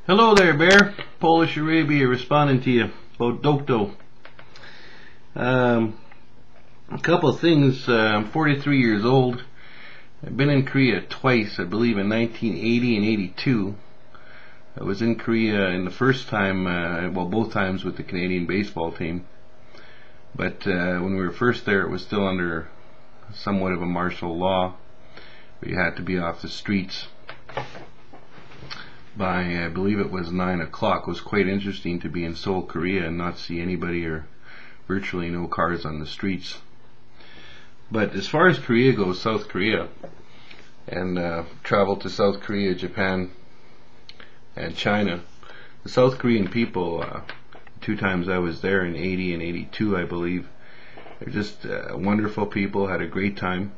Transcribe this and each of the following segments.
Hello there, Bear. Polish Arabia responding to you about dokdo. A couple of things. I'm 43 years old. I've been in Korea twice, I believe in 1980 and 82. I was in Korea in the first time, both times with the Canadian baseball team. But when we were first there, it was still under somewhat of a martial law. You had to be off the streets by, I believe it was 9 o'clock. It was quite interesting to be in Seoul, Korea and not see anybody or virtually no cars on the streets. But as far as Korea goes, South Korea, and traveled to South Korea, Japan, and China. The South Korean people, two times I was there in 80 and 82, I believe, they're just wonderful people, had a great time.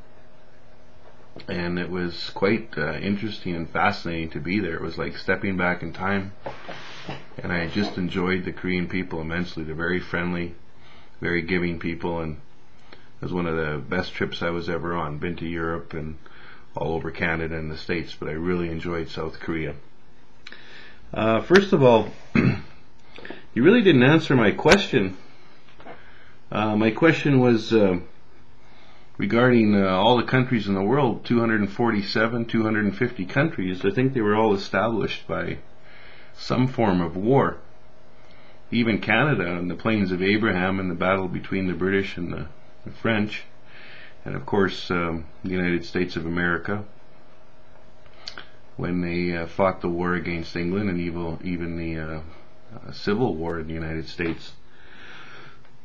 And it was quite interesting and fascinating to be there. It was like stepping back in time, and I just enjoyed the Korean people immensely. They're very friendly, very giving people, and it was one of the best trips I was ever on. Been to Europe and all over Canada and the States, but I really enjoyed South Korea. First of all, you really didn't answer my question. My question was regarding all the countries in the world, 247, 250 countries. I think they were all established by some form of war. Even Canada and the Plains of Abraham and the battle between the British and the French, and of course the United States of America when they fought the war against England, and even the Civil War in the United States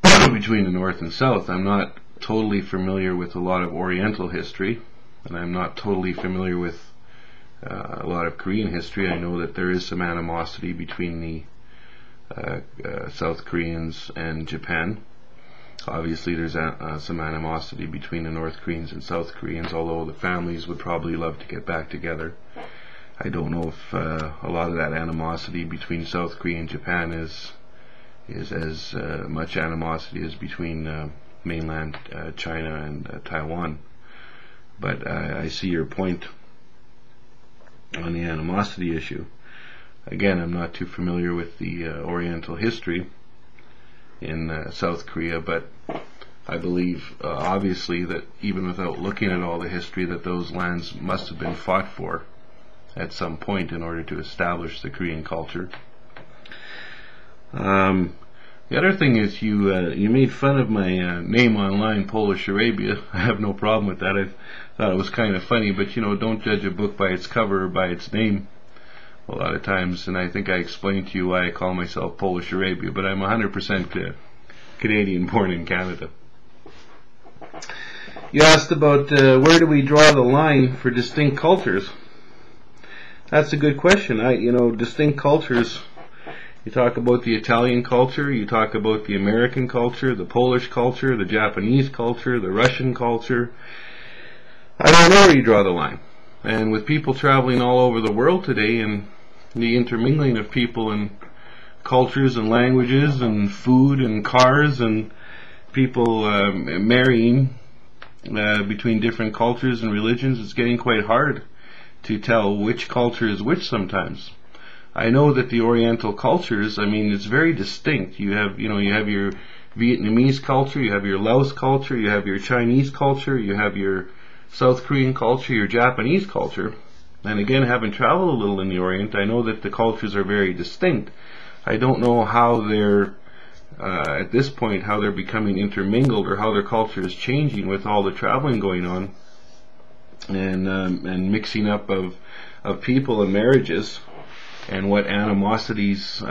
between the North and South. I'm not totally familiar with a lot of Oriental history, and I'm not totally familiar with a lot of Korean history. I know that there is some animosity between the South Koreans and Japan. Obviously there's some animosity between the North Koreans and South Koreans, although the families would probably love to get back together. I don't know if a lot of that animosity between South Korea and Japan is as much animosity as between mainland China and Taiwan. But I see your point on the animosity issue. Again, I'm not too familiar with the Oriental history in South Korea, but I believe obviously that even without looking at all the history, that those lands must have been fought for at some point in order to establish the Korean culture. The other thing is you made fun of my name online, Polish Arabia. I have no problem with that. I thought it was kind of funny, but you know, don't judge a book by its cover or by its name a lot of times. And I think I explained to you why I call myself Polish Arabia, but I'm 100% Canadian, born in Canada. You asked about where do we draw the line for distinct cultures. That's a good question. Distinct cultures. You talk about the Italian culture, you talk about the American culture, the Polish culture, the Japanese culture, the Russian culture. I don't know where you draw the line. And with people traveling all over the world today, and the intermingling of people and cultures and languages and food and cars, and people marrying between different cultures and religions, it's getting quite hard to tell which culture is which sometimes. I know that the Oriental cultures, it's very distinct. You have your Vietnamese culture, you have your Laos culture, you have your Chinese culture, you have your South Korean culture, your Japanese culture. And again, having traveled a little in the Orient, I know that the cultures are very distinct. I don't know how they're, at this point, how they're becoming intermingled, or how their culture is changing with all the traveling going on, and mixing up of people and marriages, and what animosities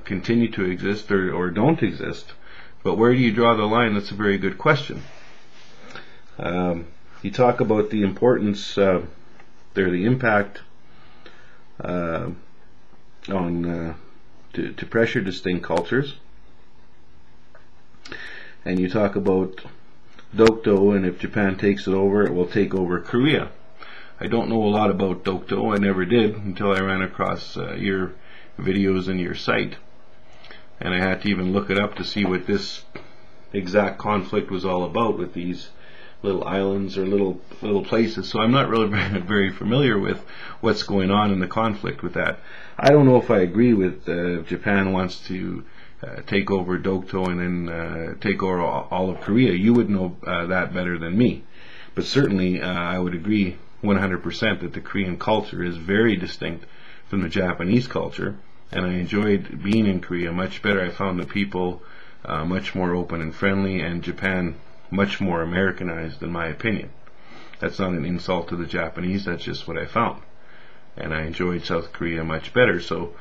continue to exist or don't exist. But where do you draw the line? That's a very good question. You talk about the importance, the impact to pressure distinct cultures, and you talk about dokdo, and if Japan takes it over, it will take over Korea. I don't know a lot about dokdo. I never did until I ran across your videos and your site, and I had to even look it up to see what this exact conflict was all about with little islands or little places. So I'm not really very familiar with what's going on in the conflict with that. I don't know if I agree with Japan wants to take over Dokdo and then take over all of Korea. You would know that better than me. But certainly I would agree 100% that the Korean culture is very distinct from the Japanese culture, and I enjoyed being in Korea much better. I found the people much more open and friendly, and Japan much more Americanized in my opinion. That's not an insult to the Japanese, that's just what I found. And I enjoyed South Korea much better. So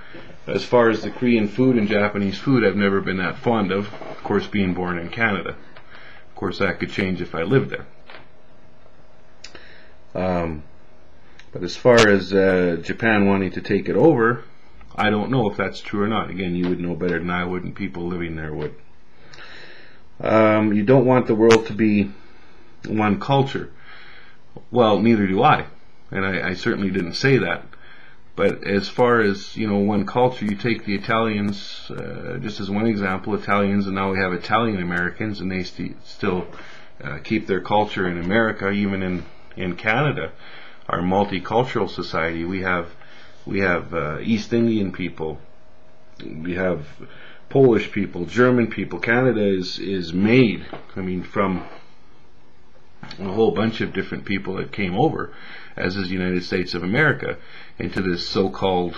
as far as the Korean food and Japanese food, I've never been that fond of course, being born in Canada. Of course, that could change if I lived there. But as far as Japan wanting to take it over, I don't know if that's true or not. Again, you would know better than I would, and people living there would. You don't want the world to be one culture. Well, neither do I. And I certainly didn't say that. But as far as, one culture, you take the Italians, just as one example, Italians, and now we have Italian Americans, and they still keep their culture in America, even in Canada, our multicultural society. We have East Indian people, we have Polish people, German people. Canada is made, from a whole bunch of different people that came over, as is the United States of America, into this so-called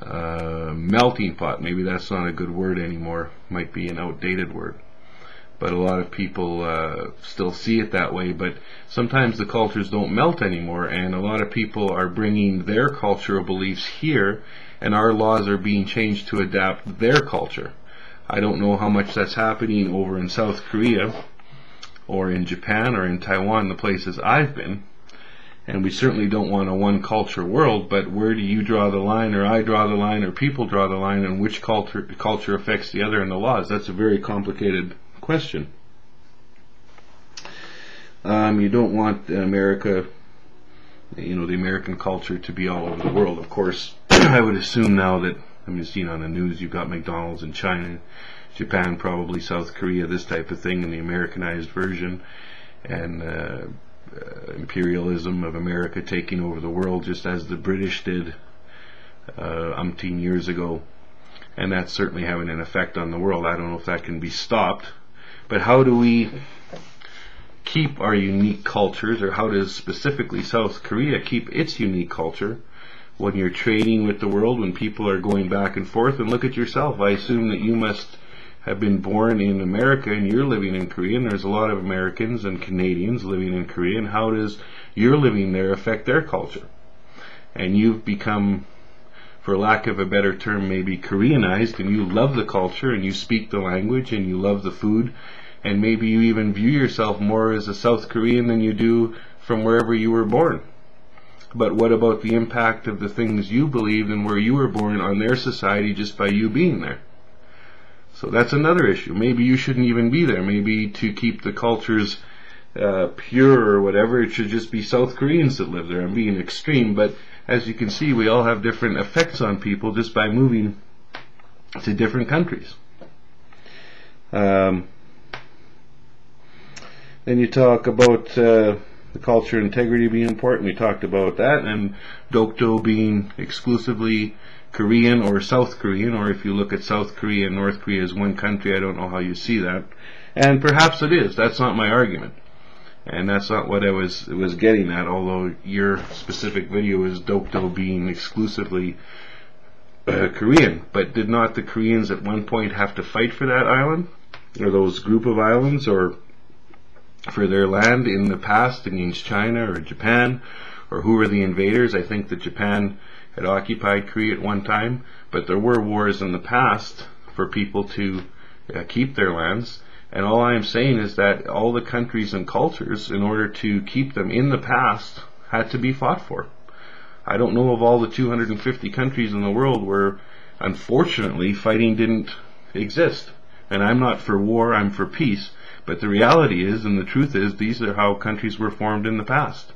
melting pot. Maybe that's not a good word anymore, might be an outdated word, but a lot of people still see it that way. But sometimes the cultures don't melt anymore, and a lot of people are bringing their cultural beliefs here, and our laws are being changed to adapt their culture. I don't know how much that's happening over in South Korea or in Japan or in Taiwan, the places I've been. And we certainly don't want a one culture world, but where do you draw the line, or I draw the line, or people draw the line, and which culture affects the other in the laws? That's a very complicated question. You don't want America, the American culture, to be all over the world. Of course, I would assume now that, seeing on the news, you've got McDonald's in China, Japan, probably South Korea, this type of thing, in the Americanized version, and imperialism of America taking over the world, just as the British did umpteen years ago, and that's certainly having an effect on the world. I don't know if that can be stopped, but how do we keep our unique cultures, or how does specifically South Korea keep its unique culture when you're trading with the world, when people are going back and forth? And look at yourself. I assume that you must have been born in America and you're living in Korea, and there's a lot of Americans and Canadians living in Korea, and how does your living there affect their culture? And you've become, for lack of a better term, maybe Koreanized, and you love the culture and you speak the language and you love the food, and maybe you even view yourself more as a South Korean than you do from wherever you were born. But what about the impact of the things you believed and where you were born on their society just by you being there? So that's another issue. Maybe you shouldn't even be there. Maybe to keep the cultures pure or whatever, it should just be South Koreans that live there. I'm being extreme, but as you can see, we all have different effects on people just by moving to different countries. Then you talk about the culture integrity being important. We talked about that, and Dokdo being exclusively Korean or South Korean, or if you look at South Korea and North Korea as one country, I don't know how you see that. And perhaps it is. That's not my argument. And that's not what I was getting at, although your specific video is Dokdo being exclusively Korean. But did not the Koreans at one point have to fight for that island, or those group of islands, or for their land in the past against China or Japan, or who were the invaders? I think that Japan had occupied Korea at one time, but there were wars in the past for people to keep their lands. And all I am saying is that all the countries and cultures, in order to keep them in the past, had to be fought for. I don't know of all the 250 countries in the world where, unfortunately, fighting didn't exist. And I'm not for war, I'm for peace. But the reality is, and the truth is, these are how countries were formed in the past.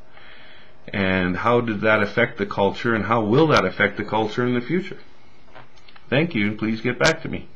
And how did that affect the culture, and how will that affect the culture in the future? Thank you, and please get back to me.